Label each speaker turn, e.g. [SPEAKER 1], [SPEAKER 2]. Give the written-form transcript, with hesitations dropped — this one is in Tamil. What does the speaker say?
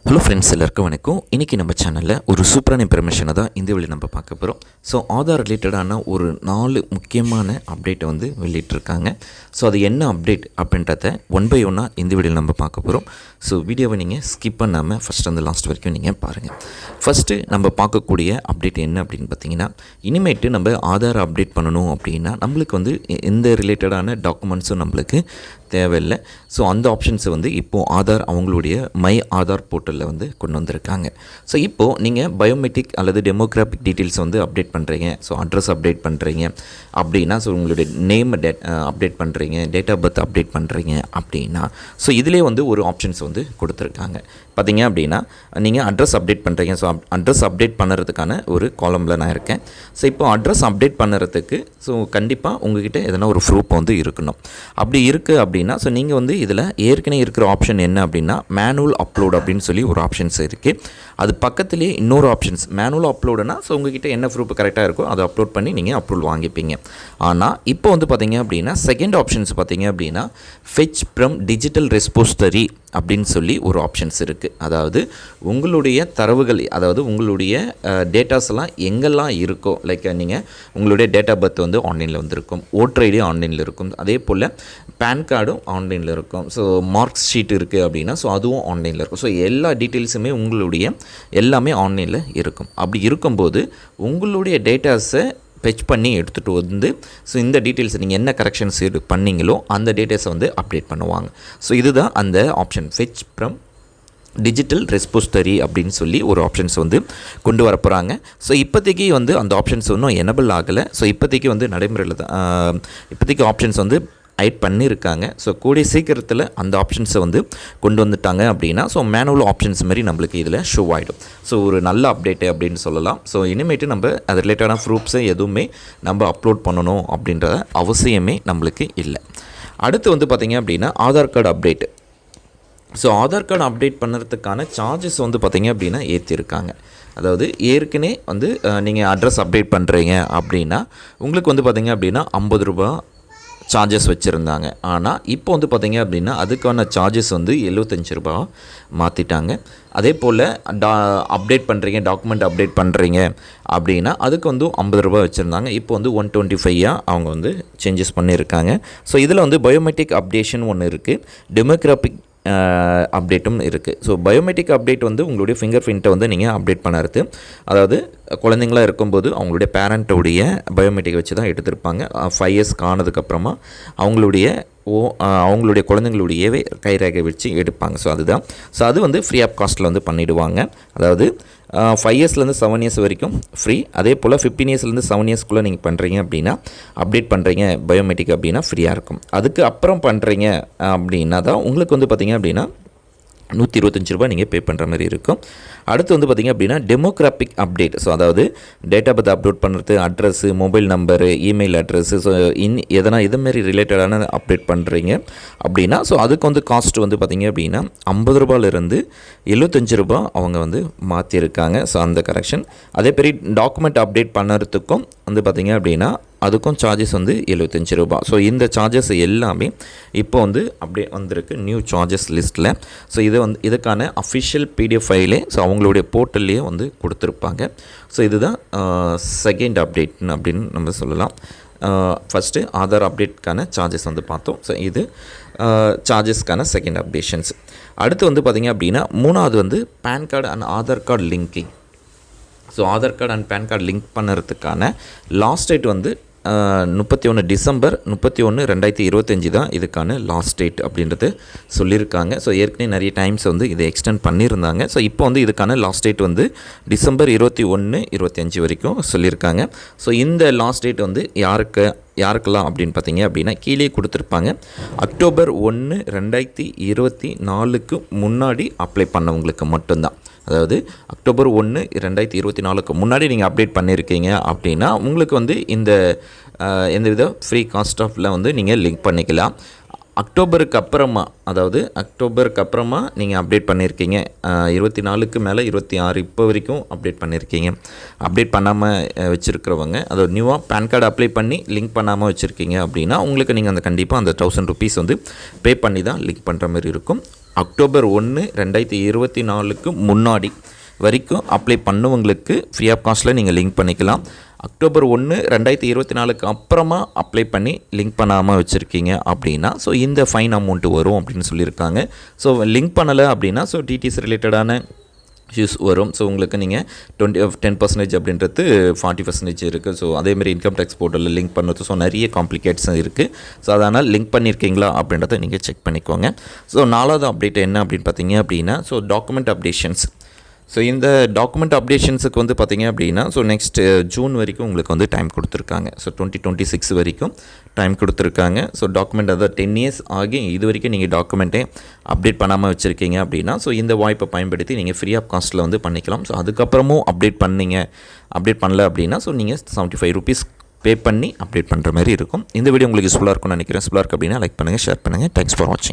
[SPEAKER 1] ஹலோ ஃப்ரெண்ட்ஸ், எல்லாருக்கும் வணக்கம். இன்றைக்கி நம்ம சேனலில் ஒரு சூப்பரான இன்ஃபர்மேஷனை தான் இந்த வழி நம்ம பார்க்க போகிறோம். ஸோ ஆதார் ரிலேட்டடான ஒரு 4 முக்கியமான அப்டேட்டை வந்து வெளியிட்டிருக்காங்க. ஸோ அது என்ன அப்டேட் அப்படின்றத ஒன் பை ஒன்னாக இந்த வீடியோவில் நம்ம பார்க்க போகிறோம். ஸோ வீடியோவை நீங்கள் ஸ்கிப் பண்ணாமல் ஃபஸ்ட் அந்த லாஸ்ட் வரைக்கும் நீங்கள் பாருங்கள். ஃபஸ்ட்டு நம்ம பார்க்கக்கூடிய அப்டேட் என்ன அப்படின்னு பார்த்தீங்கன்னா, இனிமேட்டு நம்ம ஆதார் அப்டேட் பண்ணணும் அப்படின்னா நம்மளுக்கு வந்து எந்த ரிலேட்டடான டாக்குமெண்ட்ஸும் நம்மளுக்கு தேவையில்லை. ஸோ அந்த ஆப்ஷன்ஸை வந்து இப்போது ஆதார் அவங்களுடைய மை ஆதார் போர்ட்டலில் வந்து கொண்டு வந்திருக்காங்க. ஸோ இப்போது நீங்கள் பயோமெட்ரிக் அல்லது டெமோகிராஃபிக் டீட்டெயில்ஸ் வந்து அப்டேட் பண்ணுறீங்க, ஸோ அட்ரஸ் அப்டேட் பண்ணுறீங்க அப்படின்னா, ஸோ உங்களுடைய நேம் அப்டேட் பண்ணுறீங்க, டேட் ஆஃப் பர்த் அப்டேட் பண்ணுறீங்க அப்படின்னா, ஸோ இதிலே வந்து ஒரு ஆப்ஷன்ஸ் வந்து கொடுத்துருக்காங்க. பார்த்தீங்க அப்படின்னா நீங்கள் அட்ரஸ் அப்டேட் பண்ணுறீங்க. ஸோ அட்ரஸ் அப்டேட் பண்ணுறதுக்கான ஒரு காலமில் நான் இருக்கேன். ஸோ இப்போ அட்ரஸ் அப்டேட் பண்ணுறதுக்கு ஸோ கண்டிப்பாக உங்கள்கிட்ட எதனா ஒரு ப்ரூஃப் வந்து இருக்கணும். அப்படி இருக்குது அப்படின்னா ஸோ நீங்கள் வந்து இதில் ஏற்கனவே இருக்கிற ஆப்ஷன் என்ன அப்படின்னா மேனுவல் அப்லோட் அப்படின்னு சொல்லி ஒரு ஆப்ஷன்ஸ் இருக்குது. அது பக்கத்துலேயே இன்னொரு ஆப்ஷன்ஸ் மேனுவல் அப்லோடுனா ஸோ உங்கள்கிட்ட என்ன ப்ரூஃப் கரெக்டாக இருக்கோ அதை அப்லோட் பண்ணி நீங்கள் அப்ரூவல் வாங்கிப்பீங்க. ஆனால் இப்போ வந்து பார்த்தீங்க அப்படின்னா செகண்ட் ஆப்ஷன்ஸ் பார்த்தீங்க அப்படின்னா ஃபெச் ஃப்ரம் டிஜிட்டல் ரெஸ்போசிட்டரி அப்படின்னு சொல்லி ஒரு ஆப்ஷன்ஸ் இருக்குது. அதாவது உங்களுடைய தரவுகள், அதாவது உங்களுடைய டேட்டாஸ்லாம் எங்கெல்லாம் இருக்கோ, லைக் நீங்கள் உங்களுடைய டேட் ஆஃப் பர்த் வந்து ஆன்லைனில் வந்துருக்கும், ஓட்டர் ஐடி ஆன்லைனில் இருக்கும், அதே போல் பேன் கார்டும் ஆன்லைனில் இருக்கும், ஸோ மார்க்ஸ் ஷீட் இருக்குது அப்படின்னா ஸோ அதுவும் ஆன்லைனில் இருக்கும். ஸோ எல்லா டீட்டெயில்ஸுமே உங்களுடைய எல்லாமே ஆன்லைனில் இருக்கும். அப்படி இருக்கும்போது உங்களுடைய டேட்டாஸை ஃபெச் பண்ணி எடுத்துகிட்டு வந்து ஸோ இந்த டீட்டெயில்ஸை நீங்கள் என்ன கரெக்ஷன்ஸ் பண்ணீங்களோ அந்த டீட்டெயில்ஸை வந்து அப்டேட் பண்ணுவாங்க. ஸோ இதுதான் அந்த ஆப்ஷன் ஃபெச் ஃப்ரம் டிஜிட்டல் ரெஸ்போசிட்டரி அப்படின்னு சொல்லி ஒரு ஆப்ஷன்ஸ் வந்து கொண்டு வர போகிறாங்க. ஸோ இப்போதைக்கு வந்து அந்த ஆப்ஷன்ஸ் இன்னும் எனபிள் ஆகலை. ஸோ இப்போதைக்கு வந்து நடைமுறையில் தான் இப்போதைக்கு ஆப்ஷன்ஸ் வந்து ஆட் பண்ணியிருக்காங்க. ஸோ கூடிய சீக்கிரத்தில் அந்த ஆப்ஷன்ஸை வந்து கொண்டு வந்துட்டாங்க அப்படின்னா ஸோ மேனுவல் ஆப்ஷன்ஸ் மாதிரி நம்மளுக்கு இதில் ஷோ ஆகிடும். ஸோ ஒரு நல்ல அப்டேட்டு அப்படின்னு சொல்லலாம். ஸோ இனிமேட்டு நம்ம அது ரிலேட்டடான ப்ரூஃப்ஸை எதுவுமே நம்ம அப்லோட் பண்ணணும் அப்படின்ற அவசியமே நம்மளுக்கு இல்லை. அடுத்து வந்து பார்த்திங்க அப்படின்னா Aadhaar card update. So Aadhaar card update பண்ணுறதுக்கான சார்ஜஸ் வந்து பார்த்திங்க அப்படின்னா ஏற்றிருக்காங்க. அதாவது ஏற்கனவே வந்து நீங்கள் அட்ரஸ் அப்டேட் பண்ணுறீங்க அப்படின்னா உங்களுக்கு வந்து பார்த்திங்க அப்படின்னா 50 ரூபா சார்ஜஸ் வச்சுருந்தாங்க. ஆனால் இப்போ வந்து பார்த்திங்க அப்படின்னா அதுக்கான சார்ஜஸ் வந்து 75 ரூபா மாற்றிட்டாங்க. அதே போல் அப்டேட் பண்ணுறீங்க, டாக்குமெண்ட் அப்டேட் பண்ணுறீங்க அப்படின்னா அதுக்கு வந்து 50 ரூபா வச்சுருந்தாங்க. இப்போ வந்து 125 அவங்க வந்து சேஞ்சஸ் பண்ணியிருக்காங்க. ஸோ இதில் வந்து பயோமெட்ரிக் அப்டேஷன் ஒன்று இருக்குது, டெமோகிராஃபிக் அப்டேட்டும் இருக்குது. ஸோ பயோமெட்ரிக் அப்டேட் வந்து உங்களுடைய ஃபிங்கர் பிரிண்ட்டை வந்து நீங்கள் அப்டேட் பண்ணுறது, அதாவது குழந்தைங்களாக இருக்கும்போது அவங்களுடைய பேரண்ட்டோடைய பயோமெட்ரிக் வச்சு தான் எடுத்திருப்பாங்க. 5 இயர்ஸ் ஆனதுக்கப்புறமா அவங்களுடைய குழந்தைங்களுடையவே கைரேகை வச்சு எடுப்பாங்க. ஸோ அதுதான். ஸோ அது வந்து ஃப்ரீ ஆஃப் காஸ்ட்டில் வந்து பண்ணிவிடுவாங்க. அதாவது 5 இயர்ஸ்லேருந்து 7 இயர்ஸ் வரைக்கும் ஃப்ரீ. அதே போல் 15 இயர்ஸ்லேருந்து 7 இயர்ஸ்க்குள்ளே நீங்கள் பண்ணுறீங்க அப்படின்னா அப்டேட் பண்ணுறீங்க பயோமெட்ரிக் அப்படின்னா ஃப்ரீயாக இருக்கும். அதுக்கு அப்புறம் பண்ணுறீங்க அப்படின்னா தான் உங்களுக்கு வந்து பார்த்திங்க அப்படின்னா 125 ரூபா நீங்கள் பே பண்ணுற மாதிரி இருக்கும். அடுத்து வந்து பார்த்திங்க அப்படின்னா டெமோகிராஃபிக் அப்டேட். ஸோ அதாவது டேட் ஆஃப் பர்த் அப்லோட் பண்ணுறது, address, mobile number, email address, so எதனா இதுமாரி ரிலேட்டடான அப்டேட் பண்ணுறீங்க அப்படின்னா ஸோ அதுக்கு வந்து காஸ்ட் வந்து பார்த்திங்க அப்படின்னா 50 ரூபாயிலிருந்து 75 ரூபா அவங்க வந்து மாற்றிருக்காங்க. ஸோ அந்த கரெக்ஷன். அதே பெரிய டாக்குமெண்ட் அப்டேட் பண்ணுறதுக்கும் வந்து பார்த்திங்க அப்படின்னா அதுக்கும் சார்ஜஸ் வந்து 75 ரூபா. ஸோ இந்த சார்ஜஸ் எல்லாமே இப்போ வந்து அப்படியே வந்திருக்கு நியூ சார்ஜஸ் லிஸ்ட்டில். ஸோ இதுக்கான அஃபிஷியல் பிடிஎஃப் ஃபைலே ஸோ அவங்களுடைய போர்ட்டல்லையே வந்து கொடுத்துருப்பாங்க. ஸோ இதுதான் செகண்ட் அப்டேட் அப்படின்னு நம்ம சொல்லலாம். ஃபஸ்ட்டு ஆதார் அப்டேட்கான சார்ஜஸ் வந்து பார்த்தோம். ஸோ இது சார்ஜஸ்க்கான செகண்ட் அப்டேஷன்ஸ். அடுத்து வந்து பார்த்திங்க அப்படின்னா மூணாவது வந்து PAN card and Aadhaar card linking. So Aadhaar card and PAN card link பண்ணுறதுக்கான லாஸ்ட் டேட் வந்து 31 டிசம்பர் 31, 2025 தான் இதுக்கான லாஸ்ட் டேட் அப்படின்றது சொல்லியிருக்காங்க. ஸோ ஏற்கனவே நிறைய டைம்ஸ் வந்து இதை எக்ஸ்டெண்ட் பண்ணியிருந்தாங்க. ஸோ இப்போ வந்து இதுக்கான லாஸ்ட் டேட் வந்து டிசம்பர் 21, 25 வரைக்கும் சொல்லியிருக்காங்க. ஸோ இந்த லாஸ்ட் டேட் வந்து யாருக்கெல்லாம் அப்படின்னு பார்த்தீங்க அப்படின்னா கீழே கொடுத்துருப்பாங்க. அக்டோபர் 1, 2024க்கு முன்னாடி அப்ளை பண்ணவங்களுக்கு மட்டும்தான். அதாவது அக்டோபர் 1, 2024க்கு முன்னாடி நீங்கள் அப்டேட் பண்ணியிருக்கீங்க அப்படின்னா உங்களுக்கு வந்து எந்தவித ஃப்ரீ காஸ்ட் ஆஃபில் வந்து நீங்கள் லிங்க் பண்ணிக்கலாம். அக்டோபருக்கு அப்புறமா நீங்கள் அப்டேட் பண்ணியிருக்கீங்க, 24க்கு மேலே 26 இப்போ வரைக்கும் அப்டேட் பண்ணியிருக்கீங்க, அப்டேட் பண்ணாமல் வச்சுருக்கிறவங்க, அதாவது நியூவாக பேன் கார்டு அப்ளை பண்ணி லிங்க் பண்ணாமல் வச்சுருக்கீங்க அப்படின்னா உங்களுக்கு நீங்கள் கண்டிப்பாக அந்த 1000 ருபீஸ் வந்து பே பண்ணி தான் லிங்க் பண்ணுற மாதிரி இருக்கும். அக்டோபர் 1 2024க்கு முன்னாடி வரைக்கும் அப்ளை பண்ணவங்களுக்கு ஃப்ரீ ஆஃப் காஸ்ட்டில் நீங்கள் லிங்க் பண்ணிக்கலாம். அக்டோபர் 1 2024க்கு அப்புறமா அப்ளை பண்ணி லிங்க் பண்ணாமல் வச்சுருக்கீங்க அப்படின்னா ஸோ இந்த ஃபைன் அமௌண்ட்டு வரும் அப்படின்னு சொல்லியிருக்காங்க. ஸோ லிங்க் பண்ணலை அப்படின்னா ஸோ டிடிஎஸ் ரிலேட்டடான இஷ்யூஸ் வரும். ஸோ உங்களுக்கு நீங்கள் 10% அப்படின்றது 40% இருக்குது. ஸோ அதேமாதிரி இன்கம் டேக்ஸ் போர்ட்டலில் லிங்க் பண்ணுறது ஸோ நிறைய காம்ப்ளிகேட்ஸும் இருக்குது. ஸோ அதனால் லிங்க் பண்ணியிருக்கீங்களா அப்படின்றத நீங்கள் செக் பண்ணிக்கோங்க. ஸோ 4வது அப்டேட் என்ன அப்படின்னு பார்த்தீங்க அப்படின்னா ஸோ டாக்குமெண்ட் அப்டேஷன்ஸ். ஸோ இந்த டாக்குமெண்ட் அப்டேஷன்ஸுக்கு வந்து பார்த்திங்க அப்படின்னா ஸோ நெக்ஸ்ட் ஜூன் வரைக்கும் உங்களுக்கு வந்து டைம் கொடுத்துருக்காங்க. ஸோ 2026 வரைக்கும் டைம் கொடுத்துருக்காங்க. ஸோ டாக்குமெண்ட் அதாவது 10 இயர்ஸ் ஆகி இது வரைக்கும் நீங்கள் டாக்குமெண்ட்டே அப்டேட் பண்ணாமல் வச்சுருக்கீங்க அப்படின்னா ஸோ இந்த வாய்ப்பை பயன்படுத்தி நீங்கள் ஃப்ரீ ஆஃப் காஸ்ட்டில் வந்து பண்ணிக்கலாம். ஸோ அதுக்கப்புறமும் அப்டேட் பண்ணல அப்படின்னா ஸோ நீங்கள் 75 rupees பே பண்ணி அப்டேட் பண்ணுற மாதிரி இருக்கும். இந்த வீடியோ உங்களுக்கு யூஸ்ஃபுல்லாக இருக்கும்னு நினைக்கிறேன். யூஸ்ஃபுல்லாக இருக்குது அப்படின்னா லைக் பண்ணுங்கள், ஷேர் பண்ணுங்கள். தேங்க்ஸ் ஃபார் வாட்சிங்.